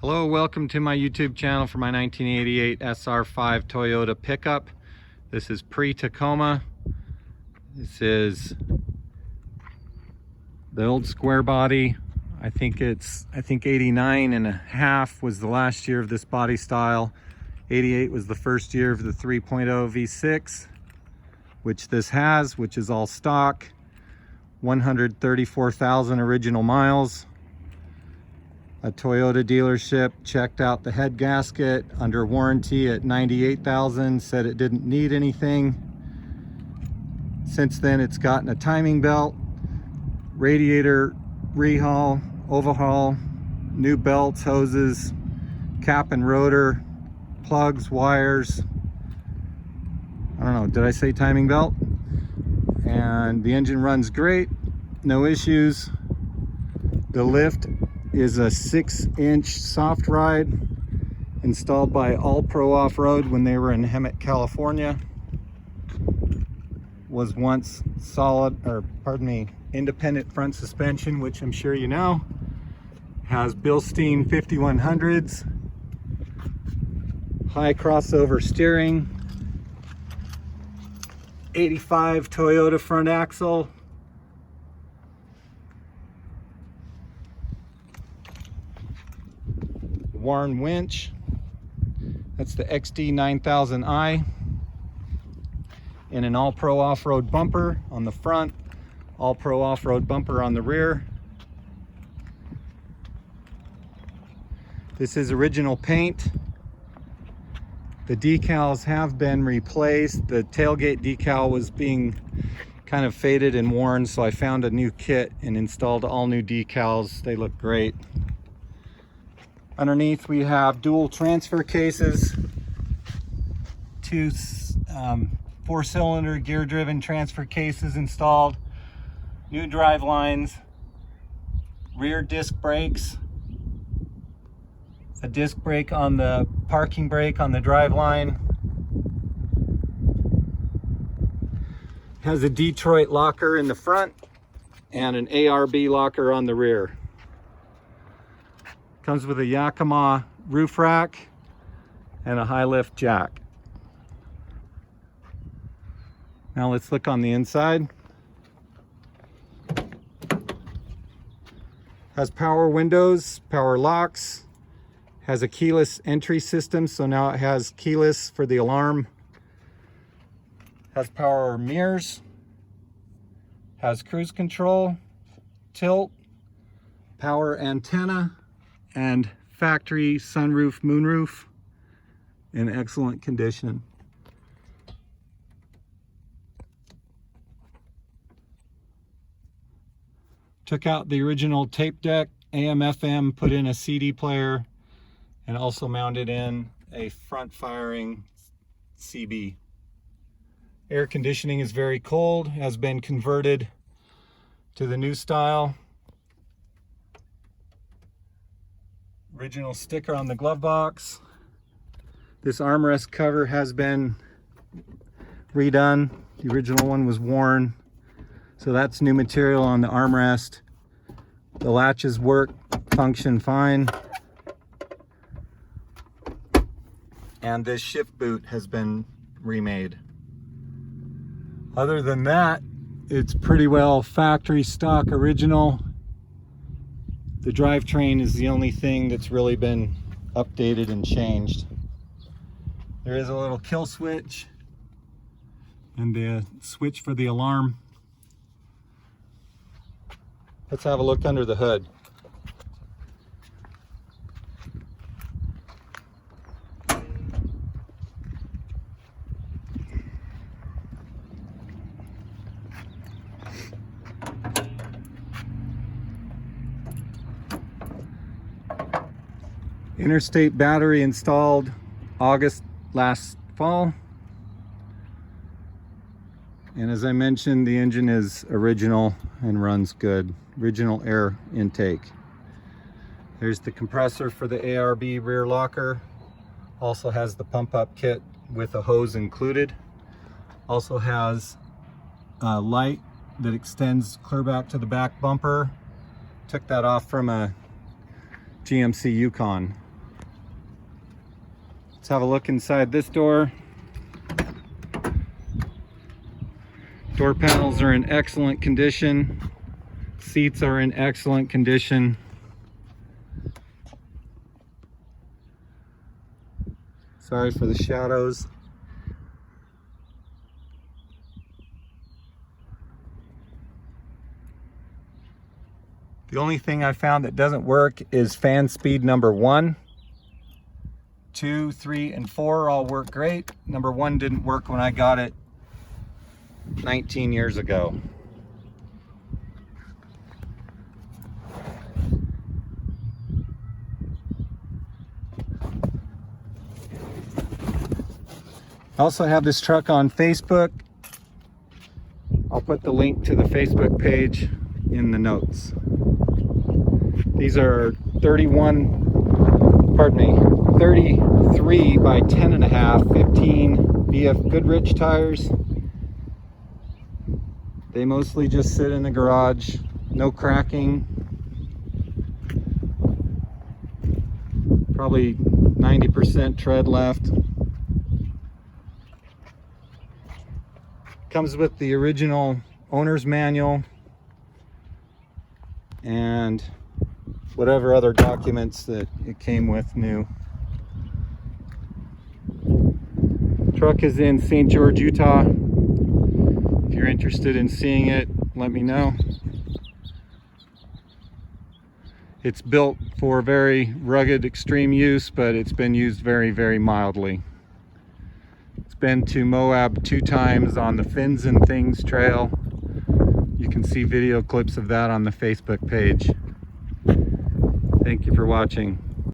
Hello, welcome to my YouTube channel for my 1988 SR5 Toyota pickup. This is pre-Tacoma. This is the old square body. I think 89 and a half was the last year of this body style. 88 was the first year of the 3.0 V6, which this has, which is all stock. 134,000 original miles. A Toyota dealership checked out the head gasket under warranty at 98,000, said it didn't need anything. Since then it's gotten a timing belt, radiator rehaul, overhaul, new belts, hoses, cap and rotor, plugs, wires. I don't know, did I say timing belt? And the engine runs great, no issues. The lift is a 6-inch soft ride installed by All Pro Off-Road when they were in Hemet, California. Was once independent front suspension, which I'm sure you know. Has Bilstein 5100s, high crossover steering, 85 Toyota front axle, Warren winch. That's the XD 9000i, and an All Pro Off-Road bumper on the front, All Pro Off-Road bumper on the rear. This is original paint. The decals have been replaced. The tailgate decal was being kind of faded and worn, so I found a new kit and installed all new decals. They look great. Underneath we have dual transfer cases, two 4-cylinder gear driven transfer cases installed, new drive lines, rear disc brakes, a disc brake on the parking brake on the drive line, has a Detroit locker in the front and an ARB locker on the rear. Comes with a Yakima roof rack and a high lift jack. Now let's look on the inside. Has power windows, power locks, has a keyless entry system, so now it has keyless for the alarm. Has power mirrors, has cruise control, tilt, power antenna, and factory sunroof, moonroof in excellent condition. Took out the original tape deck, AM, FM, put in a CD player, and also mounted in a front firing CB. Air conditioning is very cold, has been converted to the new style. Original sticker on the glove box. This armrest cover has been redone. The original one was worn, so that's new material on the armrest. The latches work, function fine. And this shift boot has been remade. Other than that, it's pretty well factory stock original. The drivetrain is the only thing that's really been updated and changed. There is a little kill switch and the switch for the alarm. Let's have a look under the hood. Interstate battery installed August last fall. And as I mentioned, the engine is original and runs good. Original air intake. There's the compressor for the ARB rear locker. Also has the pump up kit with a hose included. Also has a light that extends clear back to the back bumper. Took that off from a GMC Yukon. Let's have a look inside this door. Door panels are in excellent condition. Seats are in excellent condition. Sorry for the shadows. The only thing I found that doesn't work is fan speed number 1. 2, 3, and 4 all work great. Number 1 didn't work when I got it 19 years ago. I also have this truck on Facebook. I'll put the link to the Facebook page in the notes. These are 33 by 10.5, 15 BF Goodrich tires. They mostly just sit in the garage, no cracking. Probably 90% tread left. Comes with the original owner's manual and whatever other documents that it came with new. Truck is in St. George, Utah. If you're interested in seeing it, let me know. It's built for very rugged, extreme use, but it's been used very, very mildly. It's been to Moab 2 times on the Fins and Things trail. You can see video clips of that on the Facebook page. Thank you for watching.